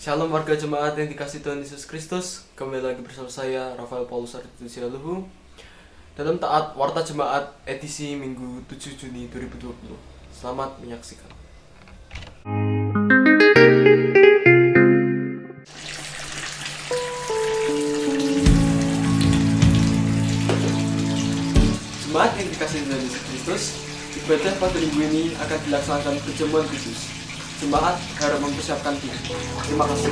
Shalom warga jemaat yang dikasih Tuhan Yesus Kristus. Kembali lagi bersama saya Rafael Paulus Aritusia Luhu dalam taat Warta Jemaat edisi Minggu 7 Juni 2020. Selamat menyaksikan. Jemaat yang dikasih Tuhan Yesus Kristus, ibadah pada minggu ini akan dilaksanakan perjamuan khusus. Jemaat harap mempersiapkan diri. Terima kasih.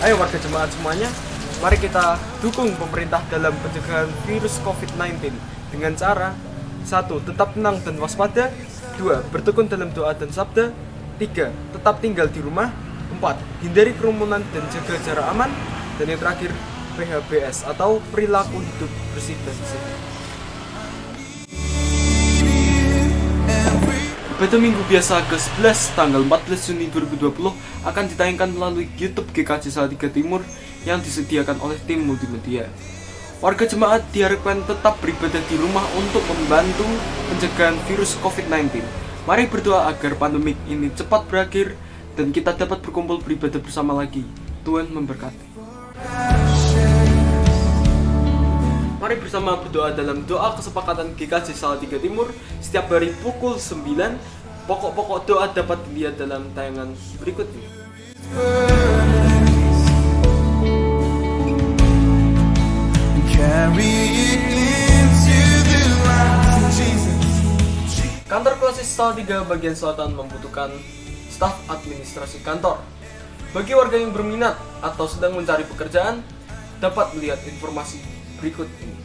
Ayo warga jemaat semuanya, mari kita dukung pemerintah dalam pencegahan virus COVID-19 dengan cara 1. Tetap tenang dan waspada. 2. Bertekun dalam doa dan sabda. 3. Tetap tinggal di rumah. 4. Hindari kerumunan dan jaga jarak aman. Dan yang terakhir, PHBS atau perilaku hidup bersih dan sehat. Ibadah Minggu biasa ke-11 tanggal 14 Juni 2020 akan ditayangkan melalui YouTube GKJ Salatiga Timur yang disediakan oleh tim multimedia. Warga jemaat diharapkan tetap beribadah di rumah untuk membantu pencegahan virus COVID-19. Mari berdoa agar pandemik ini cepat berakhir dan kita dapat berkumpul beribadah bersama lagi. Tuhan memberkati. Mari bersama berdoa dalam doa kesepakatan GKJ Salatiga Timur setiap hari pukul 9. Pokok-pokok doa dapat dilihat dalam tayangan berikut ini. Kantor Klasis Salatiga bagian selatan membutuhkan staf administrasi kantor. Bagi warga yang berminat atau sedang mencari pekerjaan, dapat melihat informasi berikut ini.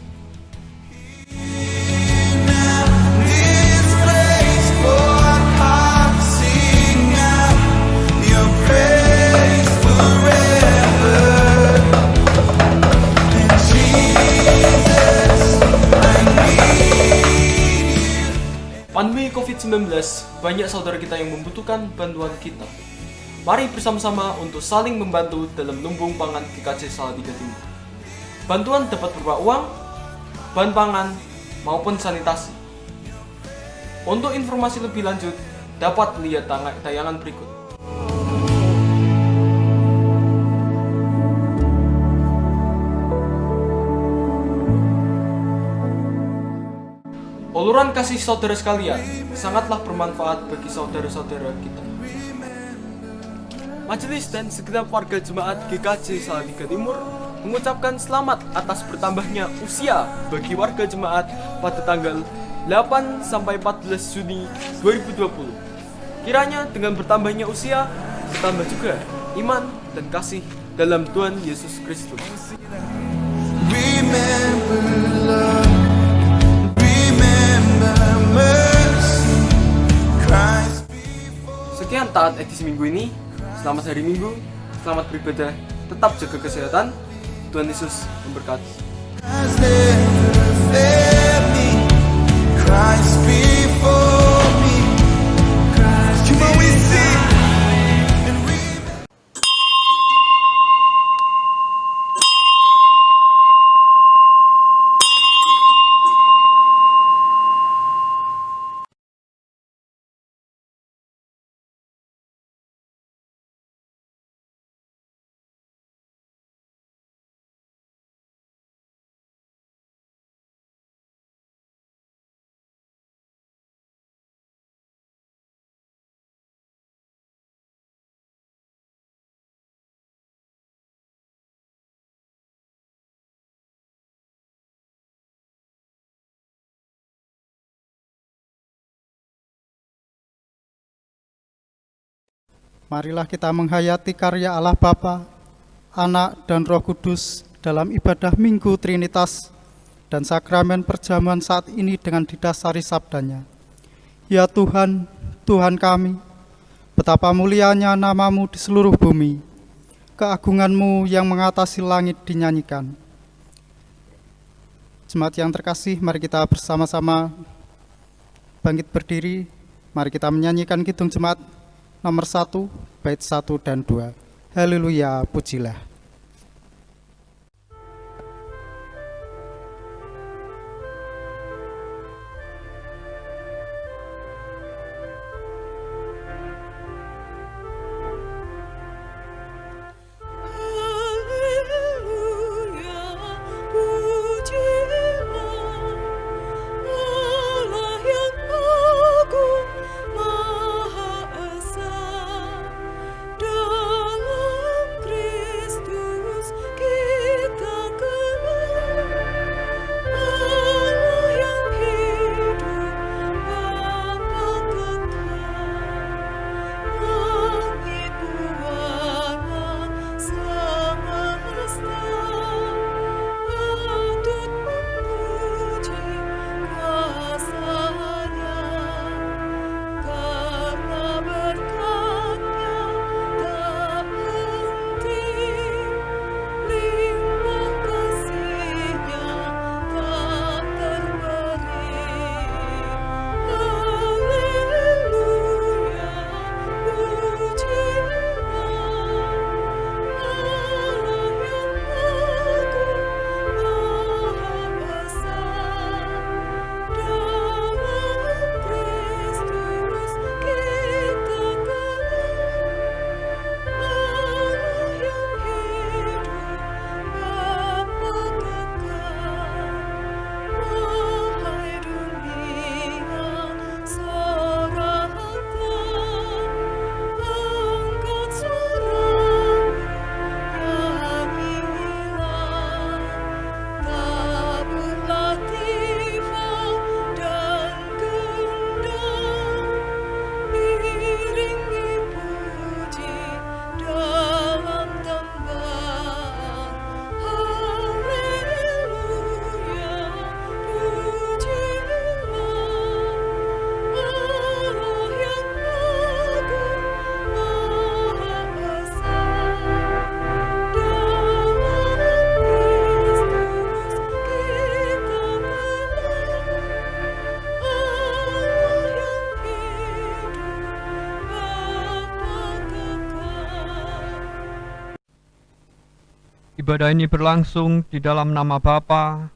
Pandemi COVID-19, banyak saudara kita yang membutuhkan bantuan kita. Mari bersama-sama untuk saling membantu dalam lumbung pangan GKJ Salatiga Timur. Bantuan dapat berupa uang, bahan pangan, maupun sanitasi. Untuk informasi lebih lanjut, dapat lihat tayangan berikut. Uluran kasih saudara sekalian sangatlah bermanfaat bagi saudara-saudara kita. Majelis dan segenap warga jemaat GKJ Salatiga Timur mengucapkan selamat atas bertambahnya usia bagi warga jemaat pada tanggal 8 sampai 14 Juni 2020. Kiranya dengan bertambahnya usia, bertambah juga iman dan kasih dalam Tuhan Yesus Kristus. Sekian taat edisi minggu ini. Selamat hari Minggu, selamat beribadah, tetap jaga kesehatan. Tuhan Yesus memberkati. Marilah kita menghayati karya Allah Bapa, Anak, dan Roh Kudus dalam ibadah Minggu Trinitas dan sakramen perjamuan saat ini dengan didasari sabdanya. Ya Tuhan, Tuhan kami, betapa mulianya nama-Mu di seluruh bumi, keagungan-Mu yang mengatasi langit dinyanyikan. Jemaat yang terkasih, mari kita bersama-sama bangkit berdiri, mari kita menyanyikan kidung jemaat nomor 1, bait 1 dan 2. Haleluya, pujilah. Ibadah ini berlangsung di dalam nama Bapa,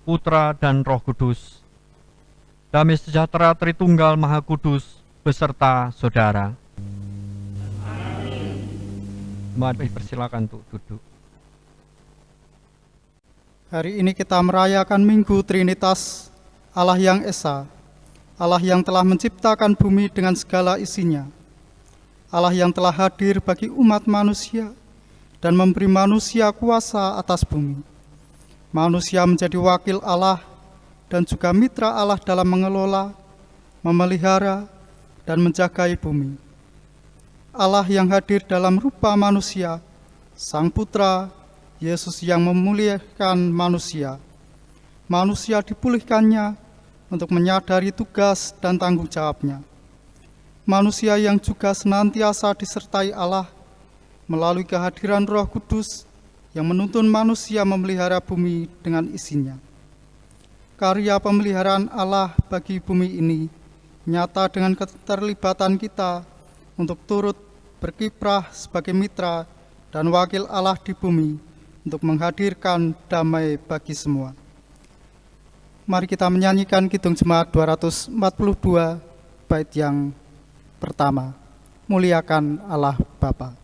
Putra, dan Roh Kudus. Damai sejahtera Tritunggal Maha Kudus beserta saudara. Mari persilakan untuk duduk. Hari ini kita merayakan Minggu Trinitas, Allah yang Esa, Allah yang telah menciptakan bumi dengan segala isinya, Allah yang telah hadir bagi umat manusia dan memberi manusia kuasa atas bumi. Manusia menjadi wakil Allah dan juga mitra Allah dalam mengelola, memelihara, dan menjagai bumi. Allah yang hadir dalam rupa manusia, Sang Putra, Yesus yang memuliakan manusia. Manusia dipulihkannya untuk menyadari tugas dan tanggung jawabnya. Manusia yang juga senantiasa disertai Allah melalui kehadiran Roh Kudus yang menuntun manusia memelihara bumi dengan isinya. Karya pemeliharaan Allah bagi bumi ini nyata dengan keterlibatan kita untuk turut berkiprah sebagai mitra dan wakil Allah di bumi untuk menghadirkan damai bagi semua. Mari kita menyanyikan Kidung Jemaat 242 bait yang pertama. Muliakan Allah Bapa.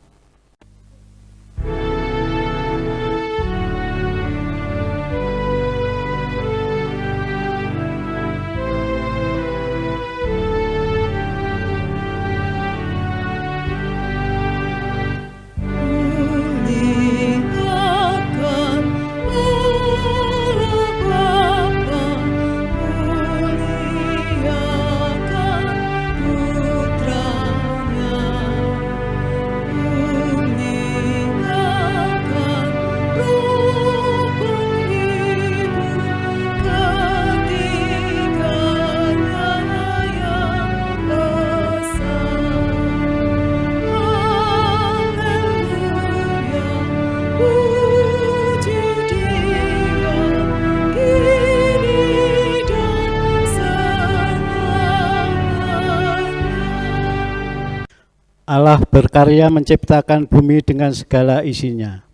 Allah berkarya menciptakan bumi dengan segala isinya.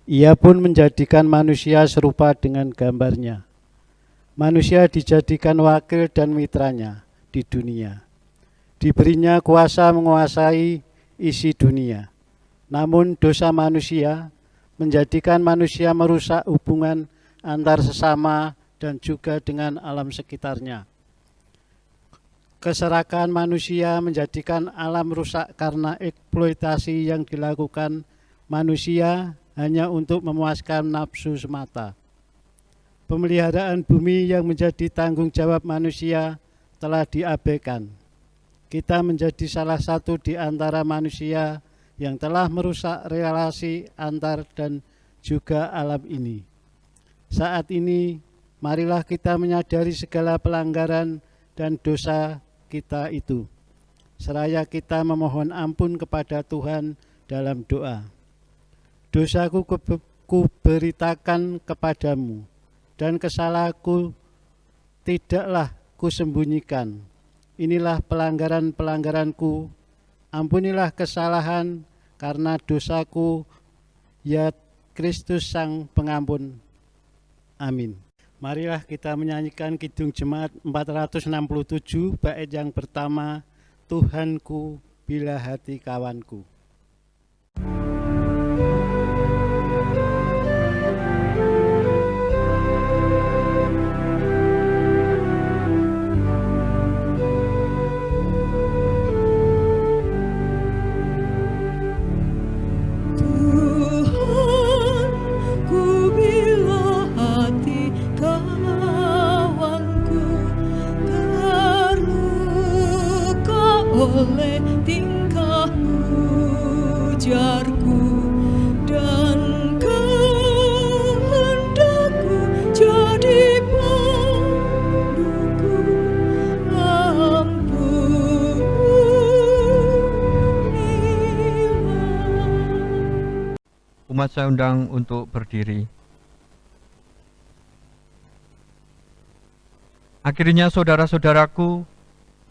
Ia pun menjadikan manusia serupa dengan gambarnya. Manusia dijadikan wakil dan mitranya di dunia. Diberinya kuasa menguasai isi dunia. Namun dosa manusia menjadikan manusia merusak hubungan antar sesama dan juga dengan alam sekitarnya. Keserakahan manusia menjadikan alam rusak karena eksploitasi yang dilakukan manusia hanya untuk memuaskan nafsu semata. Pemeliharaan bumi yang menjadi tanggung jawab manusia telah diabaikan. Kita menjadi salah satu di antara manusia yang telah merusak relasi antar dan juga alam ini. Saat ini, marilah kita menyadari segala pelanggaran dan dosa kita itu. Seraya kita memohon ampun kepada Tuhan dalam doa. Dosaku kuberitakan kepadamu, dan kesalahanku tidaklah kusembunyikan. Inilah pelanggaran-pelanggaranku, ampunilah kesalahan karena dosaku, ya Kristus Sang Pengampun. Amin. Marilah kita menyanyikan Kidung Jemaat 467 bait yang pertama, Tuhanku bila hati kawanku. Oleh tingkah ujarku dan kehendakku jadi panduku, ampunilah. Umat saya undang untuk berdiri. Akhirnya saudara-saudaraku,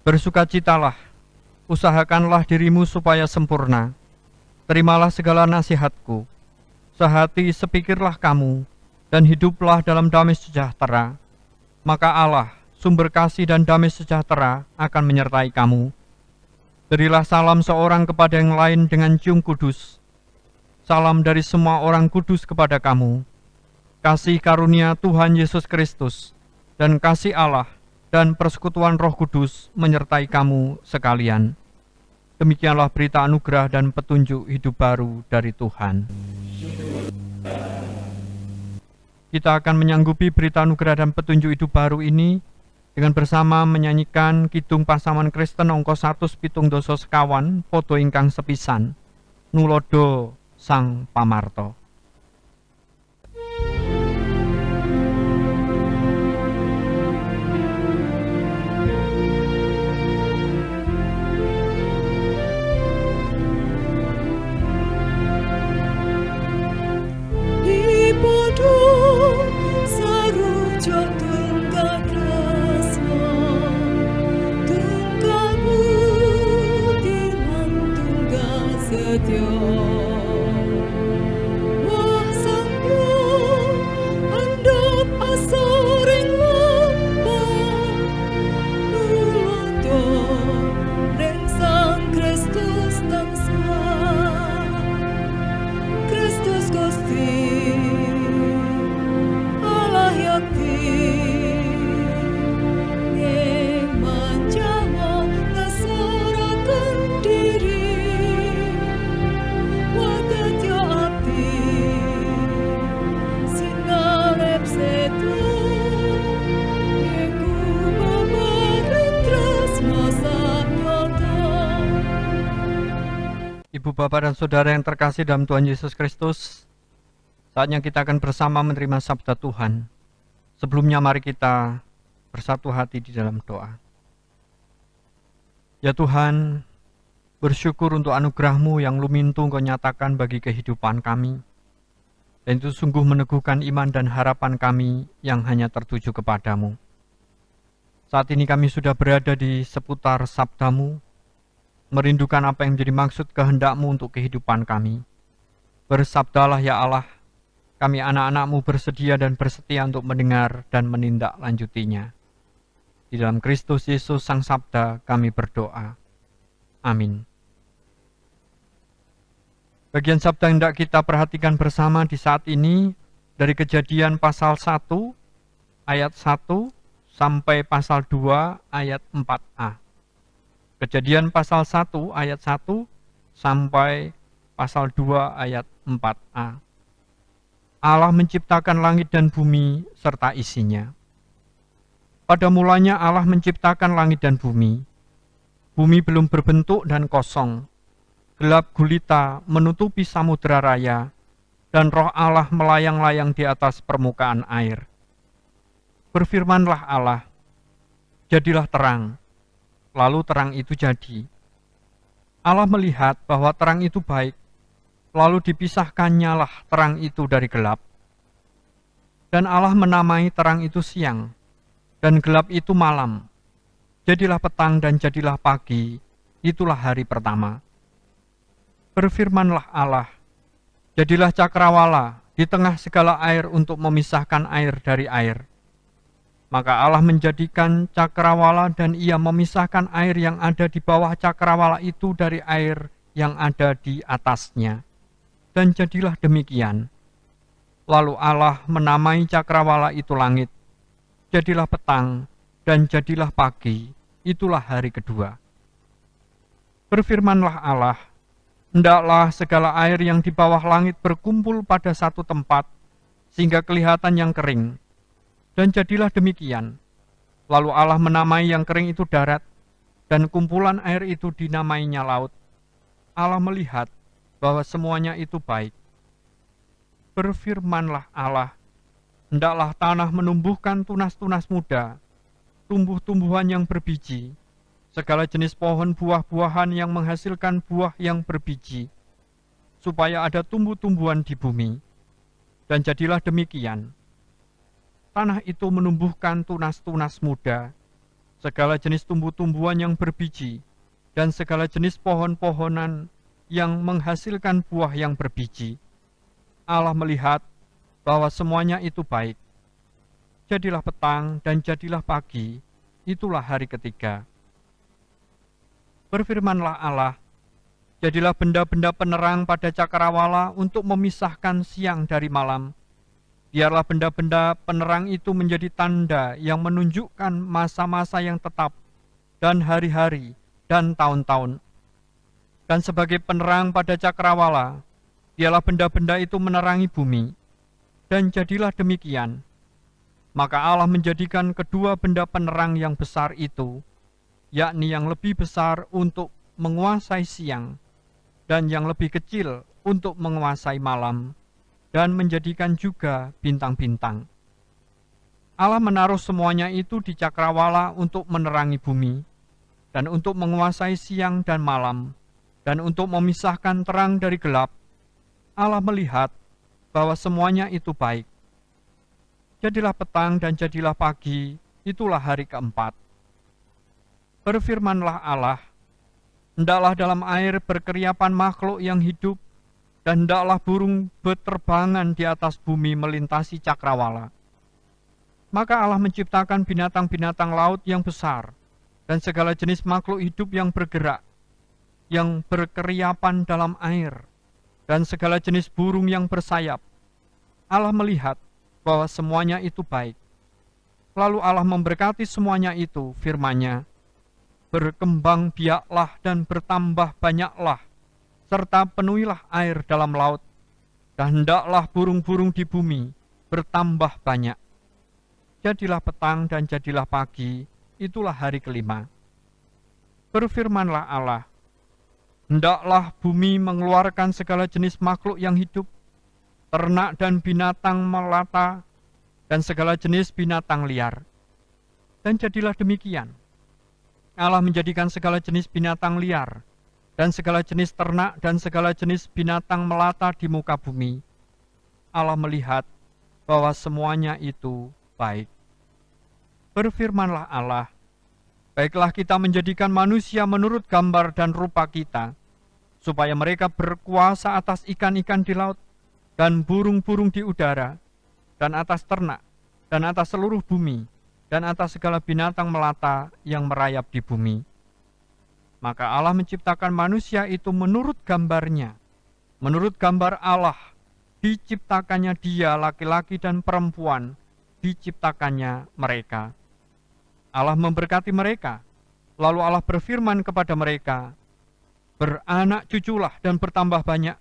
bersukacitalah, usahakanlah dirimu supaya sempurna. Terimalah segala nasihatku. sehati sepikirlah kamu, dan hiduplah dalam damai sejahtera. Maka Allah, sumber kasih dan damai sejahtera, akan menyertai kamu. Berilah salam seorang kepada yang lain dengan cium kudus. Salam dari semua orang kudus kepada kamu. Kasih karunia Tuhan Yesus Kristus, dan kasih Allah, dan persekutuan Roh Kudus menyertai kamu sekalian. Demikianlah berita anugerah dan petunjuk hidup baru dari Tuhan. Kita akan menyanggupi berita anugerah dan petunjuk hidup baru ini dengan bersama menyanyikan Kidung Pasaman Kristen angka 170 sekawan podo ingkang sepisan Nulodo Sang Pamarto. Ibu, Bapak, dan Saudara yang terkasih dalam Tuhan Yesus Kristus, saatnya kita akan bersama menerima sabda Tuhan. Sebelumnya mari kita bersatu hati di dalam doa. Ya Tuhan, bersyukur untuk anugerah-Mu yang lumintu Engkau nyatakan bagi kehidupan kami. Dan itu sungguh meneguhkan iman dan harapan kami yang hanya tertuju kepadamu. Saat ini kami sudah berada di seputar sabda-Mu, merindukan apa yang menjadi maksud kehendak-Mu untuk kehidupan kami. Bersabdalah ya Allah, kami anak-anak-Mu bersedia dan bersetia untuk mendengar dan menindaklanjutinya. Di dalam Kristus Yesus Sang Sabda kami berdoa. Amin. Bagian sabda yang hendak kita perhatikan bersama di saat ini dari Kejadian pasal 1 ayat 1 sampai pasal 2 ayat 4a. Kejadian pasal 1 ayat 1 sampai pasal 2 ayat 4a. Allah menciptakan langit dan bumi serta isinya. Pada mulanya Allah menciptakan langit dan bumi. Bumi belum berbentuk dan kosong. Gelap gulita menutupi samudera raya, dan roh Allah melayang-layang di atas permukaan air. Berfirmanlah Allah, jadilah terang. Lalu terang itu jadi. Allah melihat bahwa terang itu baik, lalu dipisahkannya lah terang itu dari gelap. Dan Allah menamai terang itu siang, dan gelap itu malam. Jadilah petang dan jadilah pagi, itulah hari pertama. Berfirmanlah Allah, jadilah cakrawala di tengah segala air untuk memisahkan air dari air. Maka Allah menjadikan cakrawala dan ia memisahkan air yang ada di bawah cakrawala itu dari air yang ada di atasnya. Dan jadilah demikian. Lalu Allah menamai cakrawala itu langit. Jadilah petang dan jadilah pagi, itulah hari kedua. Berfirmanlah Allah, hendaklah segala air yang di bawah langit berkumpul pada satu tempat, sehingga kelihatan yang kering. Dan jadilah demikian. Lalu Allah menamai yang kering itu darat, dan kumpulan air itu dinamainya laut. Allah melihat bahwa semuanya itu baik. Berfirmanlah Allah, hendaklah tanah menumbuhkan tunas-tunas muda, tumbuh-tumbuhan yang berbiji, segala jenis pohon buah-buahan yang menghasilkan buah yang berbiji, supaya ada tumbuh-tumbuhan di bumi. Dan jadilah demikian. Tanah itu menumbuhkan tunas-tunas muda, segala jenis tumbuh-tumbuhan yang berbiji, dan segala jenis pohon-pohonan yang menghasilkan buah yang berbiji. Allah melihat bahwa semuanya itu baik. Jadilah petang dan jadilah pagi, itulah hari ketiga. Berfirmanlah Allah, jadilah benda-benda penerang pada cakrawala untuk memisahkan siang dari malam. Biarlah benda-benda penerang itu menjadi tanda yang menunjukkan masa-masa yang tetap, dan hari-hari, dan tahun-tahun. Dan sebagai penerang pada cakrawala, biarlah benda-benda itu menerangi bumi. Dan jadilah demikian. Maka Allah menjadikan kedua benda penerang yang besar itu, yakni yang lebih besar untuk menguasai siang, dan yang lebih kecil untuk menguasai malam, dan menjadikan juga bintang-bintang. Allah menaruh semuanya itu di cakrawala untuk menerangi bumi, dan untuk menguasai siang dan malam, dan untuk memisahkan terang dari gelap. Allah melihat bahwa semuanya itu baik. Jadilah petang dan jadilah pagi, itulah hari keempat. Berfirmanlah Allah, hendaklah dalam air berkeriapan makhluk yang hidup, dan hendaklah burung berterbangan di atas bumi melintasi cakrawala. Maka Allah menciptakan binatang-binatang laut yang besar, dan segala jenis makhluk hidup yang bergerak, yang berkeriapan dalam air, dan segala jenis burung yang bersayap. Allah melihat bahwa semuanya itu baik. Lalu Allah memberkati semuanya itu, firman-Nya, berkembang biaklah dan bertambah banyaklah, serta penuhilah air dalam laut, dan hendaklah burung-burung di bumi bertambah banyak. Jadilah petang dan jadilah pagi, itulah hari kelima. Berfirmanlah Allah, hendaklah bumi mengeluarkan segala jenis makhluk yang hidup, ternak dan binatang melata, dan segala jenis binatang liar. Dan jadilah demikian. Allah menjadikan segala jenis binatang liar, dan segala jenis ternak dan segala jenis binatang melata di muka bumi. Allah melihat bahwa semuanya itu baik. Berfirmanlah Allah, baiklah kita menjadikan manusia menurut gambar dan rupa kita, supaya mereka berkuasa atas ikan-ikan di laut, dan burung-burung di udara, dan atas ternak, dan atas seluruh bumi, dan atas segala binatang melata yang merayap di bumi. Maka Allah menciptakan manusia itu menurut gambarnya. Menurut gambar Allah, diciptakannya dia laki-laki dan perempuan, diciptakannya mereka. Allah memberkati mereka, lalu Allah berfirman kepada mereka, beranak cuculah dan bertambah banyak,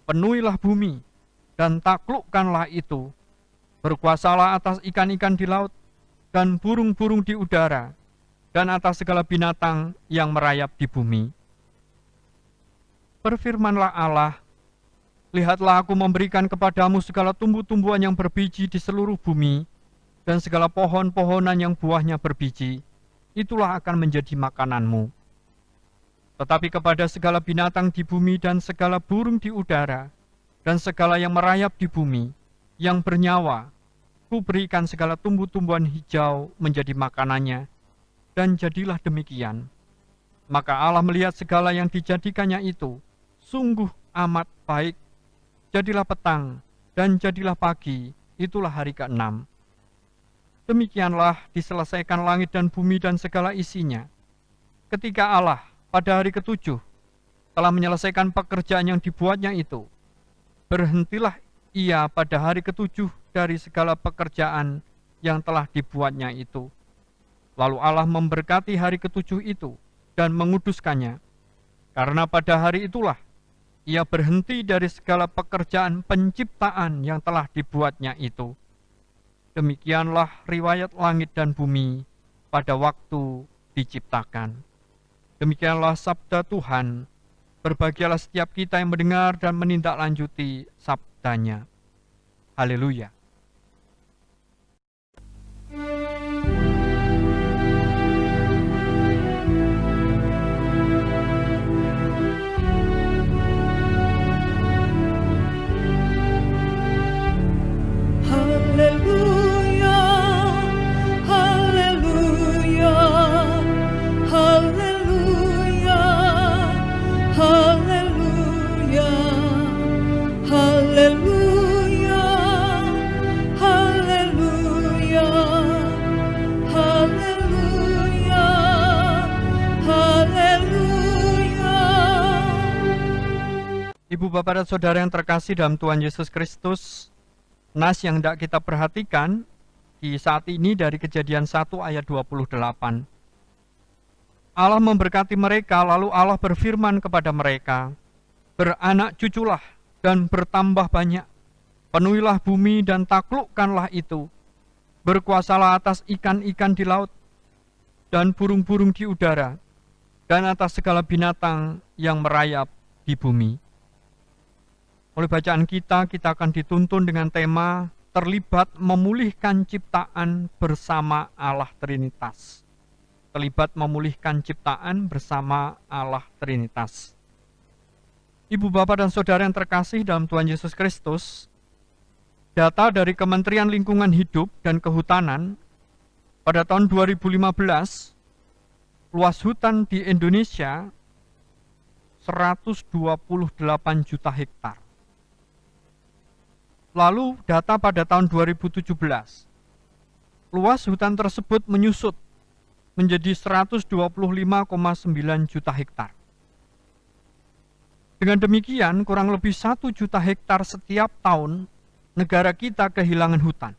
penuhilah bumi, dan taklukkanlah itu, berkuasalah atas ikan-ikan di laut, dan burung-burung di udara, dan atas segala binatang yang merayap di bumi. Berfirmanlah Allah, lihatlah aku memberikan kepadamu segala tumbuh-tumbuhan yang berbiji di seluruh bumi, dan segala pohon-pohonan yang buahnya berbiji, itulah akan menjadi makananmu. Tetapi kepada segala binatang di bumi dan segala burung di udara, dan segala yang merayap di bumi, yang bernyawa, ku berikan segala tumbuh-tumbuhan hijau menjadi makanannya, dan jadilah demikian. Maka Allah melihat segala yang dijadikannya itu, sungguh amat baik. Jadilah petang, dan jadilah pagi, itulah hari ke-6. Demikianlah diselesaikan langit dan bumi dan segala isinya. Ketika Allah pada hari ke-7 telah menyelesaikan pekerjaan yang dibuatnya itu, berhentilah ia pada hari ke-7 dari segala pekerjaan yang telah dibuatnya itu. Lalu Allah memberkati hari ke-7 itu dan menguduskannya, karena pada hari itulah ia berhenti dari segala pekerjaan penciptaan yang telah dibuatnya itu. Demikianlah riwayat langit dan bumi pada waktu diciptakan. Demikianlah sabda Tuhan. Berbahagialah setiap kita yang mendengar dan menindaklanjuti sabdanya. Haleluya. Haleluya, haleluya, haleluya, haleluya, haleluya. Ibu, Bapak, dan Saudara yang terkasih dalam Tuhan Yesus Kristus, nas yang hendak kita perhatikan di saat ini dari Kejadian 1 ayat 28. Allah memberkati mereka, lalu Allah berfirman kepada mereka, "Beranak cuculah dan bertambah banyak, penuhilah bumi dan taklukkanlah itu, berkuasalah atas ikan-ikan di laut, dan burung-burung di udara, dan atas segala binatang yang merayap di bumi." Oleh bacaan kita akan dituntun dengan tema terlibat memulihkan ciptaan bersama Allah Trinitas. Terlibat memulihkan ciptaan bersama Allah Trinitas. Ibu, Bapak, dan Saudara yang terkasih dalam Tuhan Yesus Kristus, data dari Kementerian Lingkungan Hidup dan Kehutanan pada tahun 2015, luas hutan di Indonesia 128 juta hektar. Lalu data pada tahun 2017, luas hutan tersebut menyusut menjadi 125,9 juta hektar. Dengan demikian, kurang lebih 1 juta hektar setiap tahun negara kita kehilangan hutan.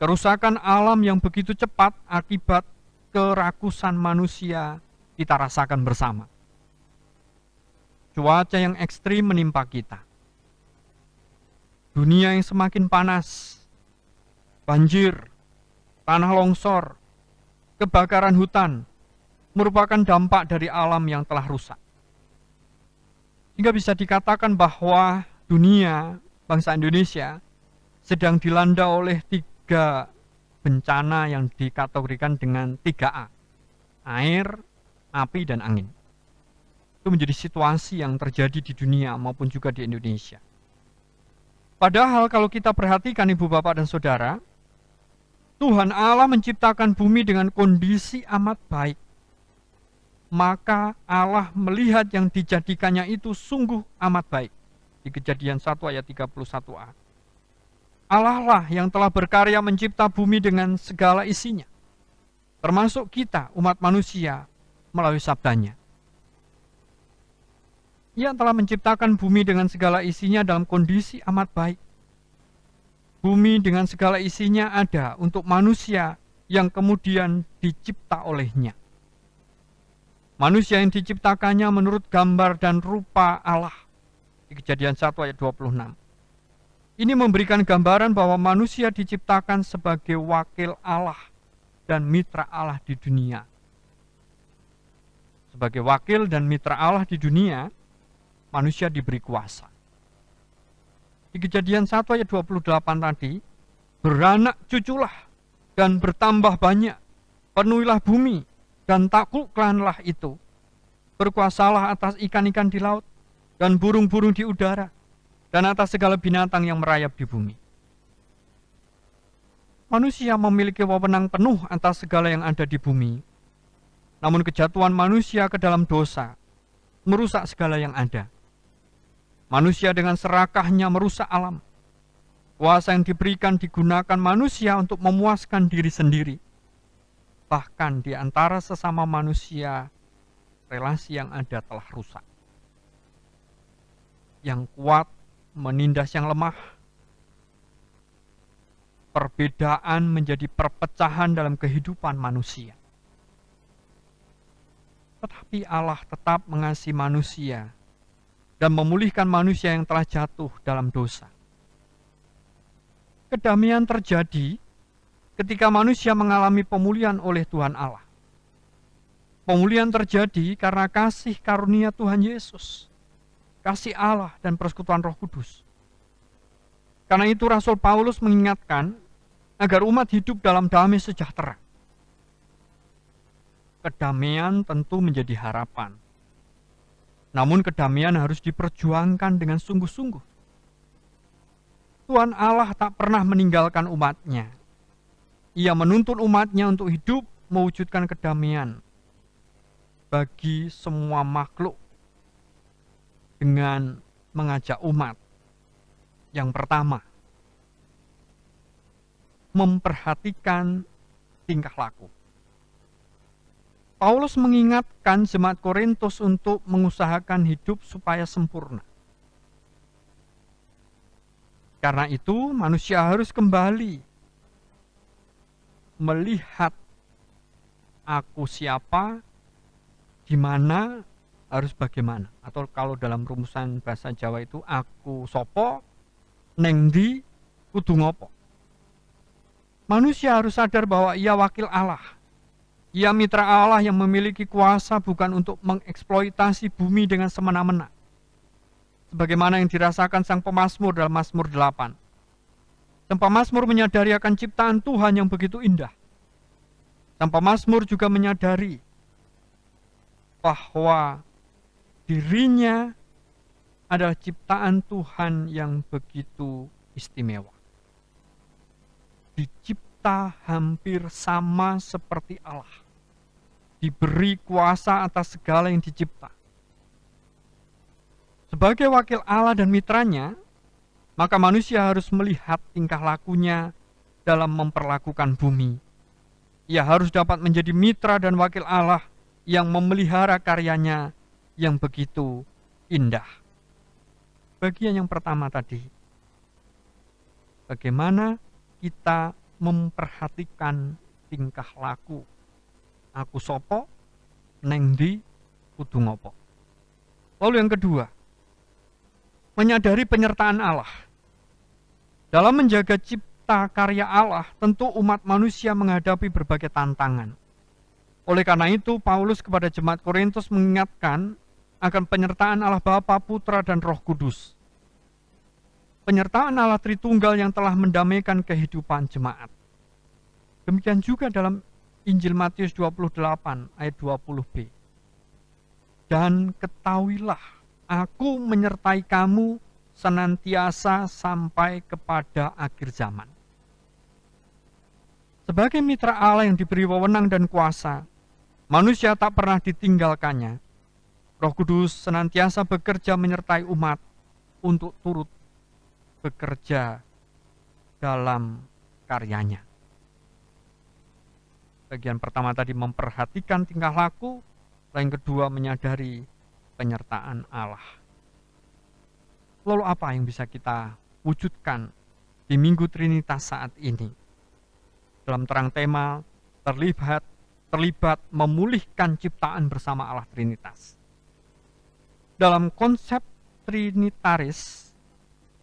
Kerusakan alam yang begitu cepat akibat kerakusan manusia kita rasakan bersama. Cuaca yang ekstrim menimpa kita. Dunia yang semakin panas, banjir, tanah longsor, kebakaran hutan merupakan dampak dari alam yang telah rusak. Hingga bisa dikatakan bahwa dunia, bangsa Indonesia, sedang dilanda oleh 3 bencana yang dikategorikan dengan 3A. Air, api, dan angin. Itu menjadi situasi yang terjadi di dunia maupun juga di Indonesia. Padahal kalau kita perhatikan Ibu, Bapak, dan Saudara, Tuhan Allah menciptakan bumi dengan kondisi amat baik. Maka Allah melihat yang dijadikannya itu sungguh amat baik. Di Kejadian 1 ayat 31a. Allah lah yang telah berkarya mencipta bumi dengan segala isinya. Termasuk kita, umat manusia, melalui sabdanya. Ia telah menciptakan bumi dengan segala isinya dalam kondisi amat baik. Bumi dengan segala isinya ada untuk manusia yang kemudian dicipta olehnya. Manusia yang diciptakannya menurut gambar dan rupa Allah. Di Kejadian 1 ayat 26. Ini memberikan gambaran bahwa manusia diciptakan sebagai wakil Allah dan mitra Allah di dunia. Sebagai wakil dan mitra Allah di dunia, manusia diberi kuasa. Di Kejadian 1 ayat 28 tadi, beranak cuculah dan bertambah banyak, penuhilah bumi dan taklukkanlah itu. Berkuasalah atas ikan-ikan di laut dan burung-burung di udara dan atas segala binatang yang merayap di bumi. Manusia memiliki wewenang penuh atas segala yang ada di bumi. Namun kejatuhan manusia ke dalam dosa merusak segala yang ada. Manusia dengan serakahnya merusak alam. Kuasa yang diberikan digunakan manusia untuk memuaskan diri sendiri. Bahkan di antara sesama manusia, relasi yang ada telah rusak. Yang kuat menindas yang lemah. Perbedaan menjadi perpecahan dalam kehidupan manusia. Tetapi Allah tetap mengasihi manusia dan memulihkan manusia yang telah jatuh dalam dosa. Kedamaian terjadi ketika manusia mengalami pemulihan oleh Tuhan Allah. Pemulihan terjadi karena kasih karunia Tuhan Yesus, kasih Allah dan persekutuan Roh Kudus. Karena itu Rasul Paulus mengingatkan agar umat hidup dalam damai sejahtera. Kedamaian tentu menjadi harapan. Namun kedamaian harus diperjuangkan dengan sungguh-sungguh. Tuhan Allah tak pernah meninggalkan umatnya. Ia menuntun umatnya untuk hidup mewujudkan kedamaian bagi semua makhluk dengan mengajak umat. Yang pertama, memperhatikan tingkah laku. Paulus mengingatkan jemaat Korintus untuk mengusahakan hidup supaya sempurna. Karena itu, manusia harus kembali melihat aku siapa, di mana, harus bagaimana. Atau kalau dalam rumusan bahasa Jawa itu aku sopo, neng ndi, kudu ngopo. Manusia harus sadar bahwa ia wakil Allah. Ia mitra Allah yang memiliki kuasa bukan untuk mengeksploitasi bumi dengan semena-mena. Sebagaimana yang dirasakan sang pemazmur dalam Mazmur 8. Sang pemazmur menyadari akan ciptaan Tuhan yang begitu indah. Sang pemazmur juga menyadari bahwa dirinya adalah ciptaan Tuhan yang begitu istimewa. Dicipta hampir sama seperti Allah. Diberi kuasa atas segala yang dicipta. Sebagai wakil Allah dan mitranya, maka manusia harus melihat tingkah lakunya dalam memperlakukan bumi. Ia harus dapat menjadi mitra dan wakil Allah yang memelihara karyanya yang begitu indah. Bagian yang pertama tadi, bagaimana kita memperhatikan tingkah laku. Aku sopo, neng ndi, kudu ngopo. Lalu yang kedua, menyadari penyertaan Allah. Dalam menjaga cipta karya Allah, tentu umat manusia menghadapi berbagai tantangan. Oleh karena itu, Paulus kepada jemaat Korintus mengingatkan akan penyertaan Allah Bapa, Putra, dan Roh Kudus. Penyertaan Allah Tritunggal yang telah mendamaikan kehidupan jemaat. Demikian juga dalam Injil Matius 28 ayat 20b. Dan ketahuilah, aku menyertai kamu senantiasa sampai kepada akhir zaman. Sebagai mitra Allah yang diberi wewenang dan kuasa, manusia tak pernah ditinggalkannya. Roh Kudus senantiasa bekerja menyertai umat untuk turut bekerja dalam karyanya. Bagian pertama tadi memperhatikan tingkah laku, yang kedua menyadari penyertaan Allah. Lalu apa yang bisa kita wujudkan di Minggu Trinitas saat ini? Dalam terang tema terlibat memulihkan ciptaan bersama Allah Trinitas. Dalam konsep Trinitaris,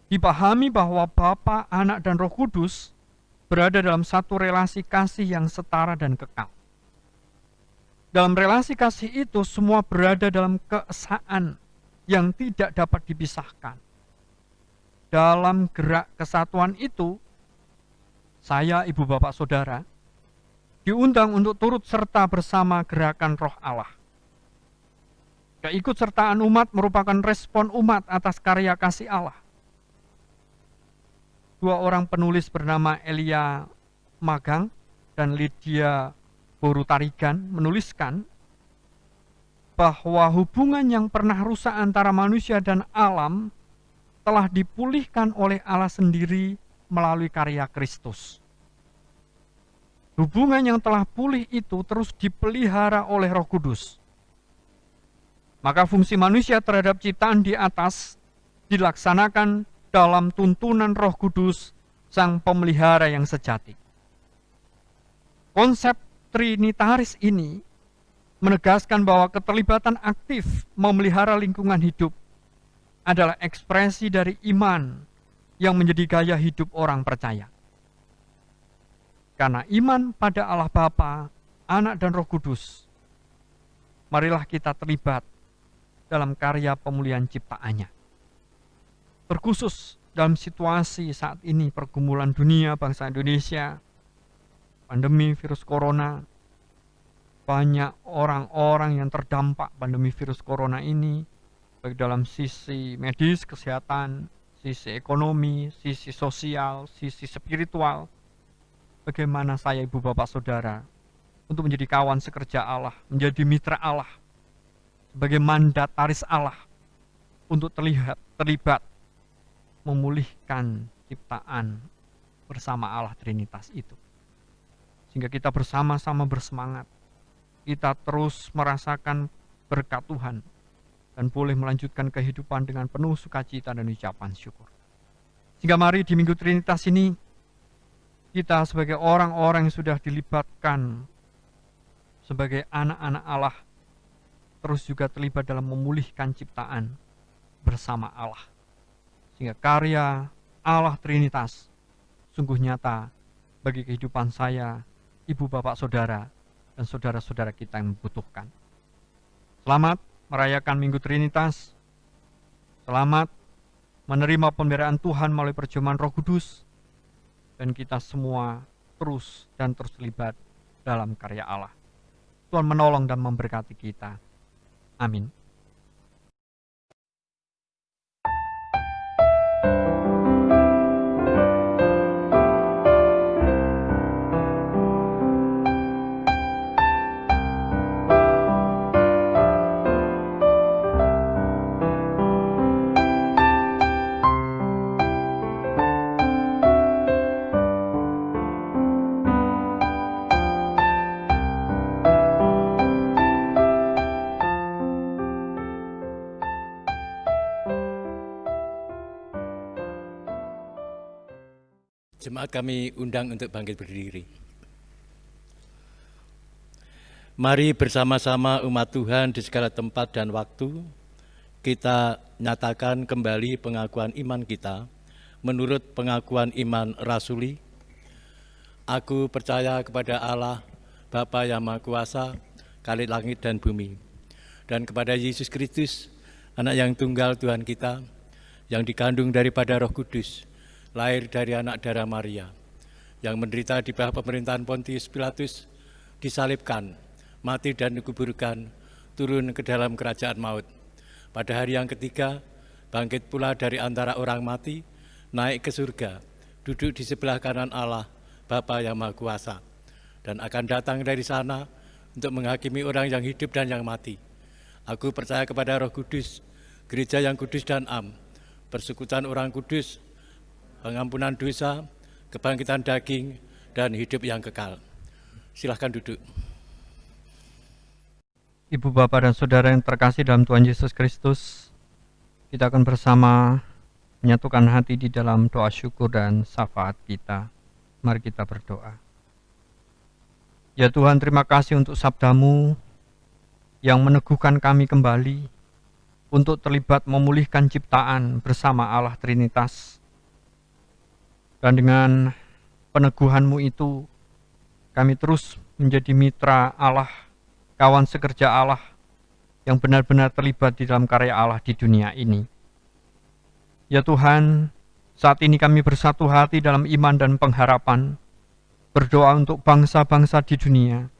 dipahami bahwa Bapa, Anak, dan Roh Kudus berada dalam satu relasi kasih yang setara dan kekal. Dalam relasi kasih itu, semua berada dalam keesaan yang tidak dapat dipisahkan. Dalam gerak kesatuan itu, saya, ibu, bapak, saudara, diundang untuk turut serta bersama gerakan Roh Allah. Keikutsertaan umat merupakan respon umat atas karya kasih Allah. Dua orang penulis bernama Elia Magang dan Lydia Borutarigan menuliskan bahwa hubungan yang pernah rusak antara manusia dan alam telah dipulihkan oleh Allah sendiri melalui karya Kristus. Hubungan yang telah pulih itu terus dipelihara oleh Roh Kudus. Maka fungsi manusia terhadap ciptaan di atas dilaksanakan dalam tuntunan Roh Kudus, Sang Pemelihara yang sejati. Konsep Trinitaris ini menegaskan bahwa keterlibatan aktif memelihara lingkungan hidup adalah ekspresi dari iman yang menjadi gaya hidup orang percaya. Karena iman pada Allah Bapa, Anak, dan Roh Kudus, marilah kita terlibat dalam karya pemulihan ciptaannya. Terkhusus dalam situasi saat ini pergumulan dunia bangsa Indonesia, pandemi virus corona, banyak orang-orang yang terdampak pandemi virus corona ini, baik dalam sisi medis, kesehatan, sisi ekonomi, sisi sosial, sisi spiritual. Bagaimana saya, ibu, bapak, saudara, untuk menjadi kawan sekerja Allah, menjadi mitra Allah, sebagai mandataris Allah, untuk terlibat memulihkan ciptaan bersama Allah Trinitas itu. Sehingga kita bersama-sama bersemangat, kita terus merasakan berkat Tuhan dan boleh melanjutkan kehidupan dengan penuh sukacita dan ucapan syukur. Sehingga mari di Minggu Trinitas ini, kita sebagai orang-orang yang sudah dilibatkan sebagai anak-anak Allah, terus juga terlibat dalam memulihkan ciptaan bersama Allah. Sehingga karya Allah Trinitas sungguh nyata bagi kehidupan saya, ibu, bapak, saudara, dan saudara-saudara kita yang membutuhkan. Selamat merayakan Minggu Trinitas. Selamat menerima pemeliharaan Tuhan melalui perjamuan Roh Kudus. Dan kita semua terus terlibat dalam karya Allah. Tuhan menolong dan memberkati kita. Amin. Jemaat kami undang untuk bangkit berdiri. Mari bersama-sama umat Tuhan di segala tempat dan waktu, kita nyatakan kembali pengakuan iman kita menurut pengakuan iman rasuli. Aku percaya kepada Allah, Bapa yang Maha Kuasa, Khalik langit dan bumi, dan kepada Yesus Kristus, Anak yang tunggal Tuhan kita, yang dikandung daripada Roh Kudus, lahir dari anak darah Maria, yang menderita di bawah pemerintahan Pontius Pilatus, disalibkan, mati dan dikuburkan, turun ke dalam kerajaan maut. Pada hari yang ketiga, bangkit pula dari antara orang mati, naik ke surga, duduk di sebelah kanan Allah, Bapa yang Maha Kuasa, dan akan datang dari sana untuk menghakimi orang yang hidup dan yang mati. Aku percaya kepada Roh Kudus, gereja yang kudus dan am, persekutuan orang kudus, pengampunan dosa, kebangkitan daging, dan hidup yang kekal. Silahkan duduk. Ibu, bapak, dan saudara yang terkasih dalam Tuhan Yesus Kristus, kita akan bersama menyatukan hati di dalam doa syukur dan syafaat kita. Mari kita berdoa. Ya Tuhan, terima kasih untuk sabda-Mu yang meneguhkan kami kembali untuk terlibat memulihkan ciptaan bersama Allah Trinitas. Dan dengan peneguhan-Mu itu, kami terus menjadi mitra Allah, kawan sekerja Allah, yang benar-benar terlibat di dalam karya Allah di dunia ini. Ya Tuhan, saat ini kami bersatu hati dalam iman dan pengharapan, berdoa untuk bangsa-bangsa di dunia,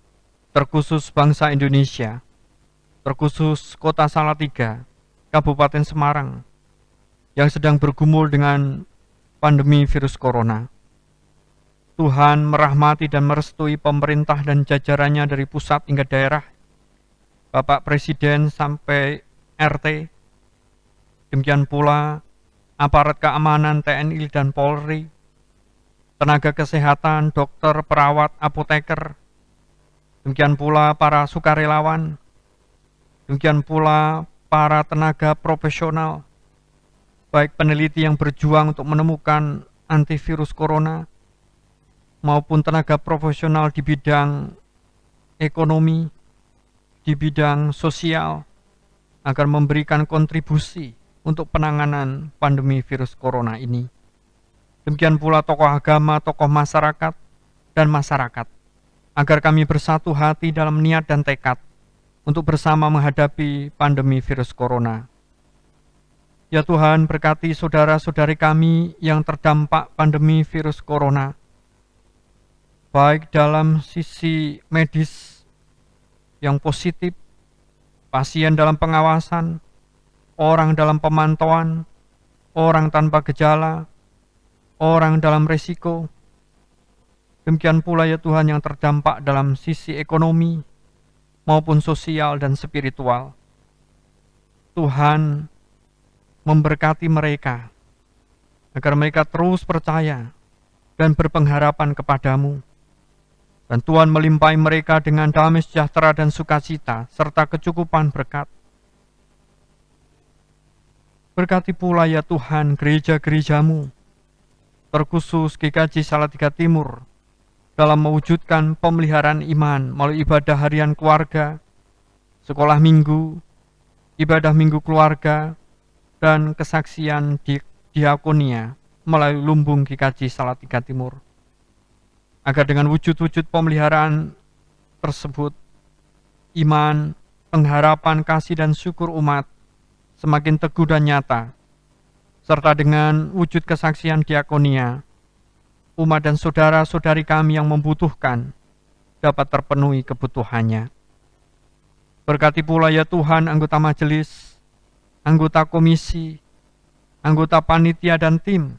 terkhusus bangsa Indonesia, terkhusus Kota Salatiga, Kabupaten Semarang, yang sedang bergumul dengan pandemi virus corona. Tuhan merahmati dan merestui pemerintah dan jajarannya dari pusat hingga daerah, Bapak Presiden sampai RT, demikian pula aparat keamanan TNI dan Polri, tenaga kesehatan, dokter, perawat, apoteker, demikian pula para sukarelawan, demikian pula para tenaga profesional, baik peneliti yang berjuang untuk menemukan antivirus corona, maupun tenaga profesional di bidang ekonomi, di bidang sosial, agar memberikan kontribusi untuk penanganan pandemi virus corona ini. Demikian pula tokoh agama, tokoh masyarakat, dan masyarakat, agar kami bersatu hati dalam niat dan tekad untuk bersama menghadapi pandemi virus corona. Ya Tuhan, berkati saudara-saudari kami yang terdampak pandemi virus corona, baik dalam sisi medis yang positif, pasien dalam pengawasan, orang dalam pemantauan, orang tanpa gejala, orang dalam resiko. Demikian pula ya Tuhan yang terdampak dalam sisi ekonomi maupun sosial dan spiritual. Tuhan memberkati mereka, agar mereka terus percaya dan berpengharapan kepadamu. Dan Tuhan melimpahi mereka dengan damai sejahtera dan sukacita, serta kecukupan berkat. Berkati pula ya Tuhan gereja-gerejamu, terkhusus GKJ Salatiga Timur, dalam mewujudkan pemeliharaan iman melalui ibadah harian keluarga, sekolah minggu, ibadah minggu keluarga, dan kesaksian diakonia melalui lumbung GKJ Salatiga Timur. Agar dengan wujud-wujud pemeliharaan tersebut, iman, pengharapan, kasih, dan syukur umat semakin teguh dan nyata, serta dengan wujud kesaksian diakonia, umat dan saudara-saudari kami yang membutuhkan dapat terpenuhi kebutuhannya. Berkati pula ya Tuhan anggota majelis, anggota komisi, anggota panitia dan tim,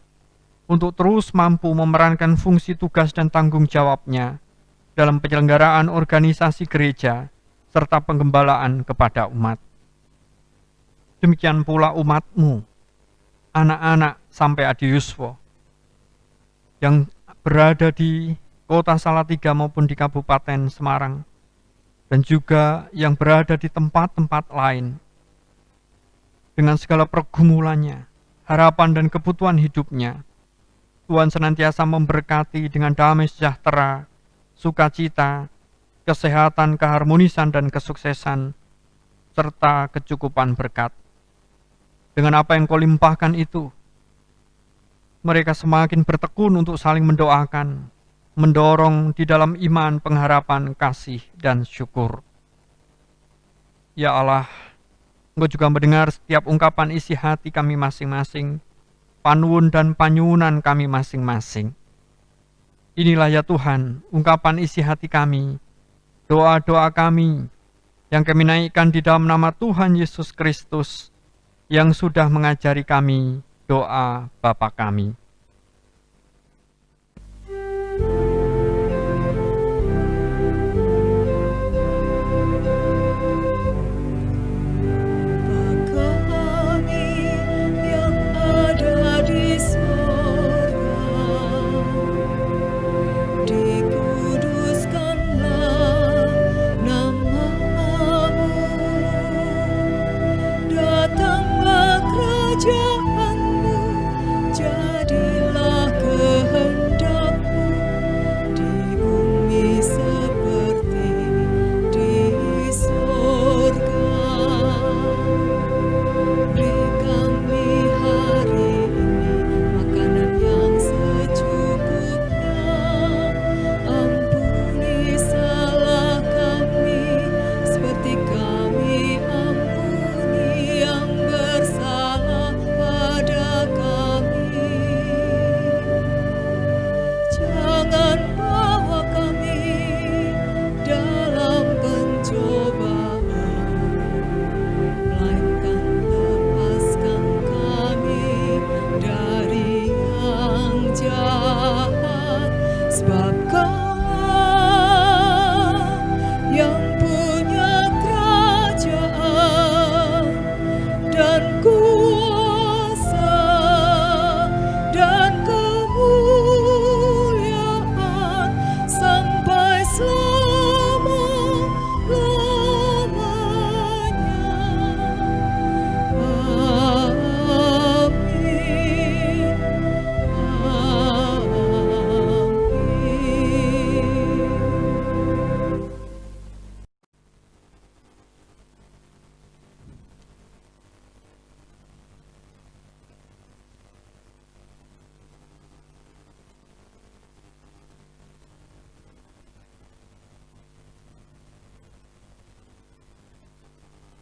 untuk terus mampu memerankan fungsi tugas dan tanggung jawabnya dalam penyelenggaraan organisasi gereja serta penggembalaan kepada umat. Demikian pula umatmu, anak-anak sampai Adi Yuswo, yang berada di kota Salatiga maupun di Kabupaten Semarang, dan juga yang berada di tempat-tempat lain, dengan segala pergumulannya, harapan dan kebutuhan hidupnya, Tuhan senantiasa memberkati dengan damai sejahtera, sukacita, kesehatan, keharmonisan, dan kesuksesan, serta kecukupan berkat. Dengan apa yang Kau limpahkan itu, mereka semakin bertekun untuk saling mendoakan, mendorong di dalam iman, pengharapan, kasih, dan syukur. Ya Allah, Engkau juga mendengar setiap ungkapan isi hati kami masing-masing, panuwun dan panyuwunan kami masing-masing. Inilah ya Tuhan, ungkapan isi hati kami, doa-doa kami, yang kami naikkan di dalam nama Tuhan Yesus Kristus, yang sudah mengajari kami doa Bapa kami.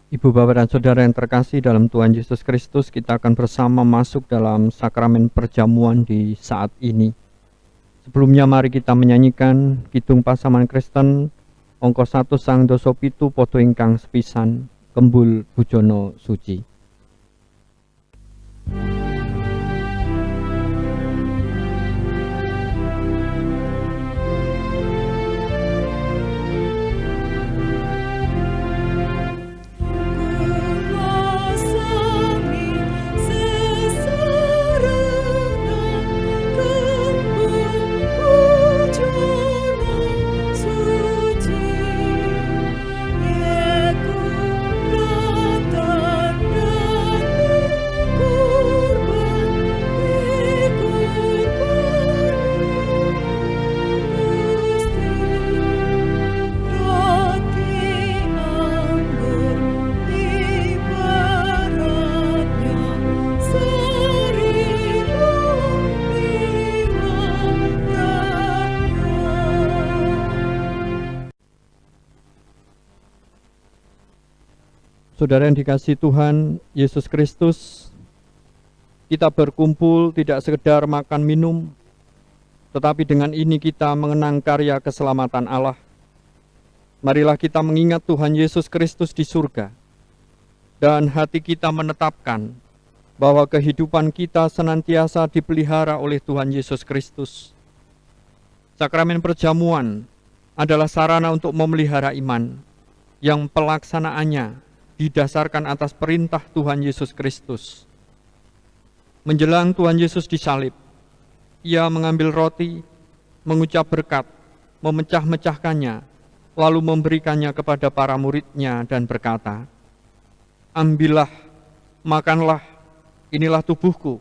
Ibu, Bapak, dan Saudara yang terkasih dalam Tuhan Yesus Kristus, kita akan bersama masuk dalam sakramen perjamuan di saat ini. Sebelumnya mari kita menyanyikan Kidung Pasaman Kristen Angka 1 Sang Doso Pitu Poto Ingkang Sepisan Kembul Bujono Suci. Suci Saudara yang dikasihi Tuhan Yesus Kristus, kita berkumpul tidak sekedar makan minum, tetapi dengan ini kita mengenang karya keselamatan Allah. Marilah kita mengingat Tuhan Yesus Kristus di surga, dan hati kita menetapkan bahwa kehidupan kita senantiasa dipelihara oleh Tuhan Yesus Kristus. Sakramen perjamuan adalah sarana untuk memelihara iman, yang pelaksanaannya didasarkan atas perintah Tuhan Yesus Kristus. Menjelang Tuhan Yesus disalib, ia mengambil roti, mengucap berkat, memecah-mecahkannya, lalu memberikannya kepada para muridnya dan berkata, "Ambillah, makanlah, inilah tubuhku."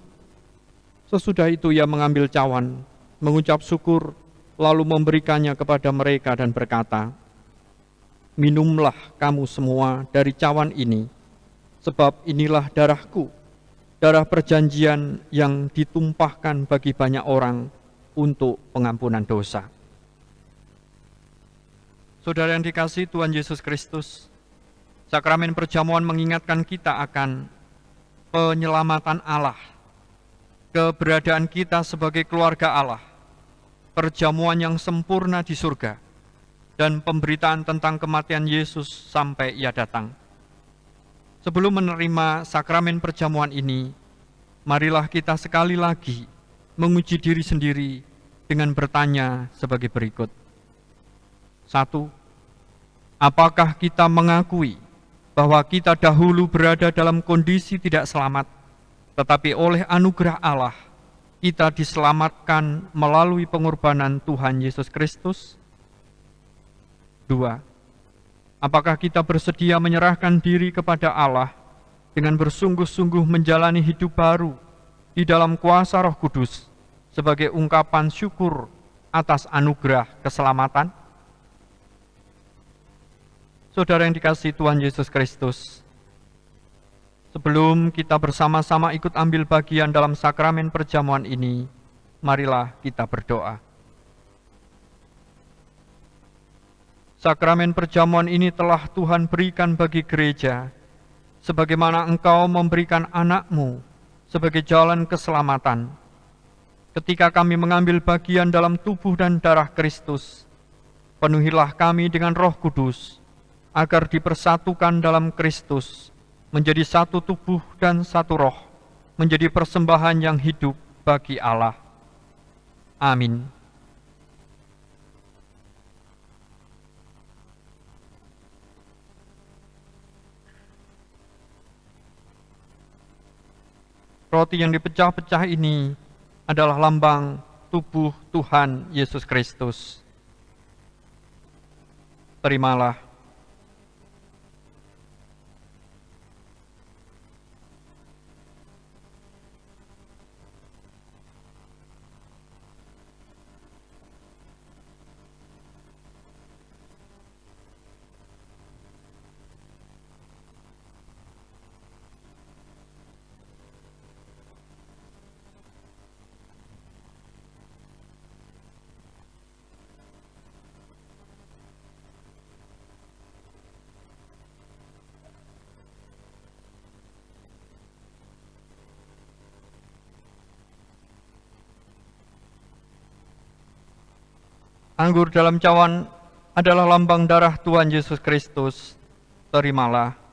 Sesudah itu ia mengambil cawan, mengucap syukur, lalu memberikannya kepada mereka dan berkata, "Minumlah kamu semua dari cawan ini, sebab inilah darahku, darah perjanjian yang ditumpahkan bagi banyak orang untuk pengampunan dosa." Saudara yang dikasihi Tuhan Yesus Kristus, sakramen perjamuan mengingatkan kita akan penyelamatan Allah, keberadaan kita sebagai keluarga Allah, perjamuan yang sempurna di surga, dan pemberitaan tentang kematian Yesus sampai ia datang. Sebelum menerima sakramen perjamuan ini, marilah kita sekali lagi menguji diri sendiri dengan bertanya sebagai berikut. 1. Apakah kita mengakui bahwa kita dahulu berada dalam kondisi tidak selamat, tetapi oleh anugerah Allah, kita diselamatkan melalui pengorbanan Tuhan Yesus Kristus? 2. Apakah kita bersedia menyerahkan diri kepada Allah dengan bersungguh-sungguh menjalani hidup baru di dalam kuasa Roh Kudus sebagai ungkapan syukur atas anugerah keselamatan? Saudara yang dikasihi Tuhan Yesus Kristus, sebelum kita bersama-sama ikut ambil bagian dalam sakramen perjamuan ini, marilah kita berdoa. Sakramen perjamuan ini telah Tuhan berikan bagi gereja, sebagaimana Engkau memberikan anak-Mu sebagai jalan keselamatan. Ketika kami mengambil bagian dalam tubuh dan darah Kristus, penuhilah kami dengan Roh Kudus, agar dipersatukan dalam Kristus, menjadi satu tubuh dan satu roh, menjadi persembahan yang hidup bagi Allah. Amin. Roti yang dipecah-pecah ini adalah lambang tubuh Tuhan Yesus Kristus. Terimalah. Anggur dalam cawan adalah lambang darah Tuhan Yesus Kristus. Terimalah.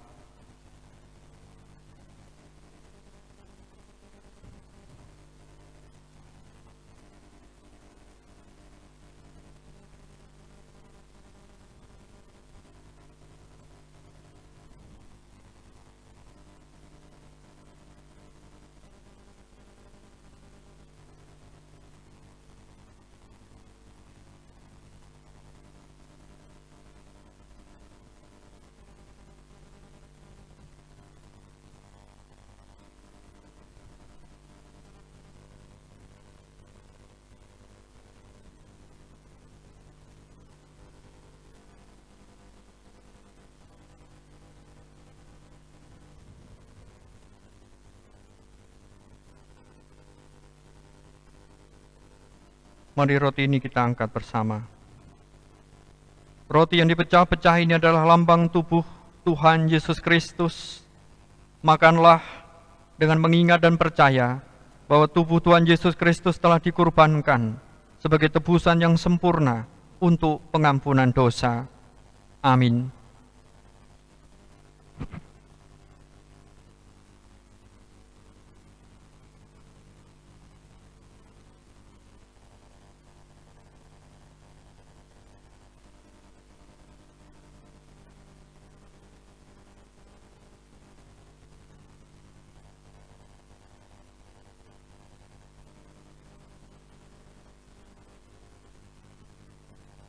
Mari roti ini kita angkat bersama. Roti yang dipecah-pecah ini adalah lambang tubuh Tuhan Yesus Kristus, makanlah dengan mengingat dan percaya bahwa tubuh Tuhan Yesus Kristus telah dikurbankan sebagai tebusan yang sempurna untuk pengampunan dosa. Amin.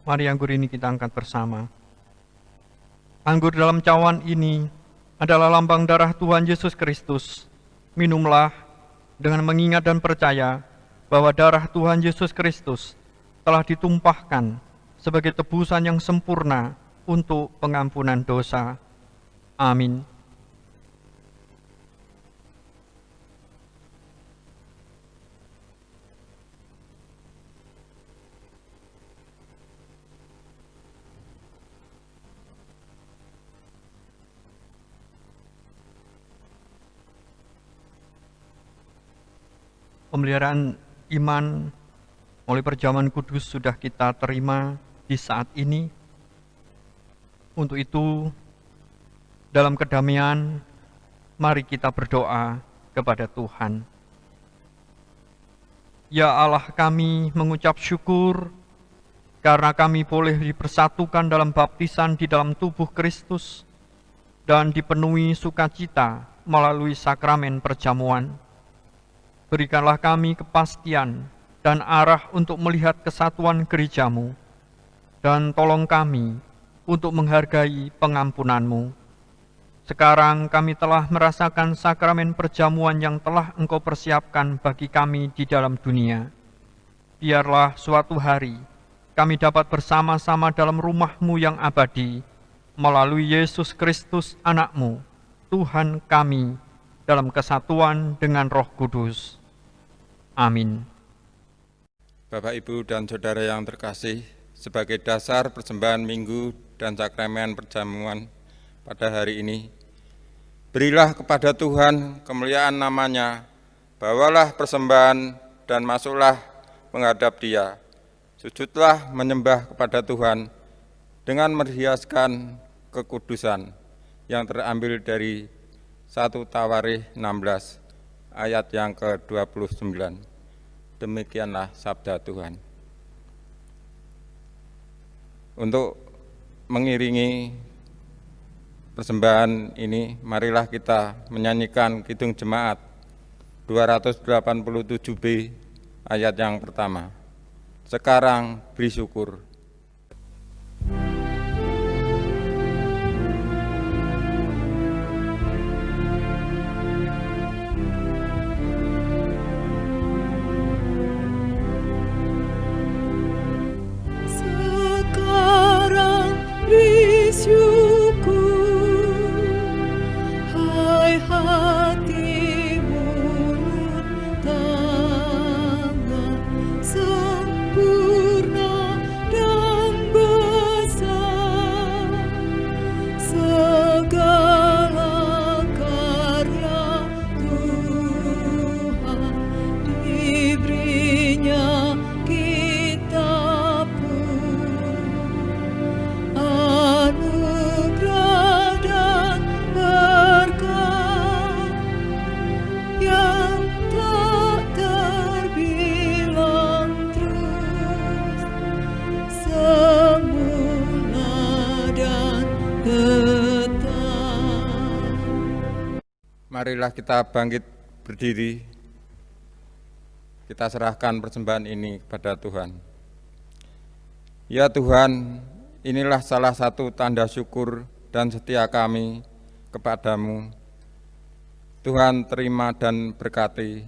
Mari anggur ini kita angkat bersama. Anggur dalam cawan ini adalah lambang darah Tuhan Yesus Kristus. Minumlah dengan mengingat dan percaya bahwa darah Tuhan Yesus Kristus telah ditumpahkan sebagai tebusan yang sempurna untuk pengampunan dosa. Amin. Pemeliharaan iman oleh perjamuan kudus sudah kita terima di saat ini. Untuk itu, dalam kedamaian, mari kita berdoa kepada Tuhan. Ya Allah, kami mengucap syukur karena kami boleh dipersatukan dalam baptisan di dalam tubuh Kristus dan dipenuhi sukacita melalui sakramen perjamuan. Berikanlah kami kepastian dan arah untuk melihat kesatuan gereja-Mu, dan tolong kami untuk menghargai pengampunan-Mu. Sekarang kami telah merasakan sakramen perjamuan yang telah Engkau persiapkan bagi kami di dalam dunia. Biarlah suatu hari kami dapat bersama-sama dalam rumah-Mu yang abadi, melalui Yesus Kristus anak-Mu, Tuhan kami, dalam kesatuan dengan Roh Kudus. Amin. Bapak, Ibu, dan Saudara yang terkasih, sebagai dasar persembahan minggu dan sakramen perjamuan pada hari ini, berilah kepada Tuhan kemuliaan namanya, bawalah persembahan dan masuklah menghadap Dia. Sujudlah menyembah kepada Tuhan dengan menghiaskan kekudusan yang terambil dari 1 Tawarikh 16 ayat yang ke-29. Demikianlah sabda Tuhan. Untuk mengiringi persembahan ini, marilah kita menyanyikan Kidung Jemaat 287B ayat yang pertama. Sekarang beri syukur. Marilah kita bangkit berdiri, kita serahkan persembahan ini kepada Tuhan. Ya Tuhan, inilah salah satu tanda syukur dan setia kami kepadamu. Tuhan, terima dan berkati,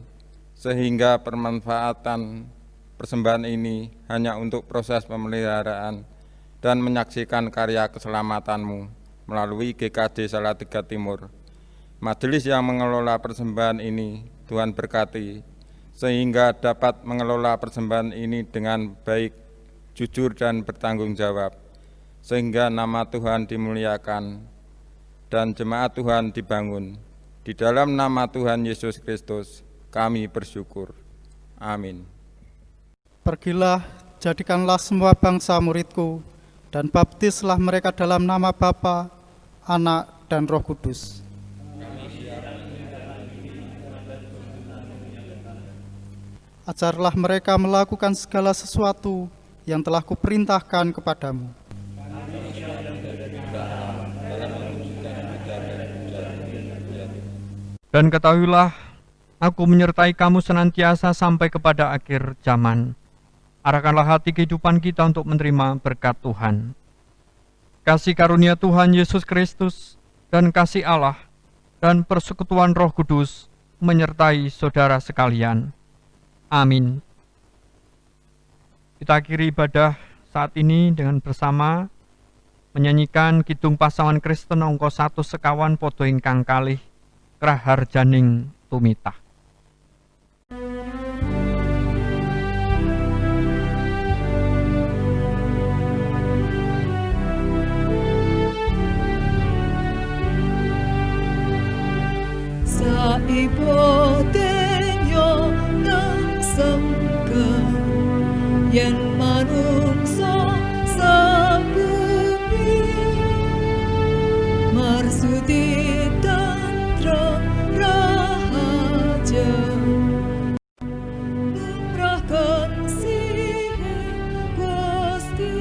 sehingga permanfaatan persembahan ini hanya untuk proses pemeliharaan dan menyaksikan karya keselamatanmu melalui GKJ Salatiga Timur. Majelis yang mengelola persembahan ini, Tuhan berkati, sehingga dapat mengelola persembahan ini dengan baik, jujur dan bertanggung jawab, sehingga nama Tuhan dimuliakan. dan jemaat Tuhan dibangun. Di dalam nama Tuhan Yesus Kristus kami bersyukur. Amin. Pergilah, jadikanlah semua bangsa muridku, dan baptislah mereka dalam nama Bapa, Anak, dan Roh Kudus. Ajarlah mereka melakukan segala sesuatu yang telah kuperintahkan kepadamu. Dan ketahuilah, aku menyertai kamu senantiasa sampai kepada akhir zaman. Arahkanlah hati kehidupan kita untuk menerima berkat Tuhan. Kasih karunia Tuhan Yesus Kristus dan kasih Allah dan persekutuan Roh Kudus menyertai saudara sekalian. Amin. Kita akhiri ibadah saat ini dengan bersama menyanyikan Kidung Pasaman Kristen angka 1 sekawan podo ingkang kalih Kraharjaning tumitah. Saibotenyo nang sangka yen manungsa sabumi marsudi tantra rahaja numrahkan sihe Gusti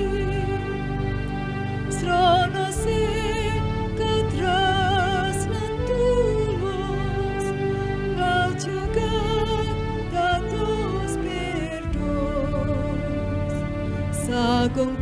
srana sing katresnan tulus ngajugan dados pirdos sagung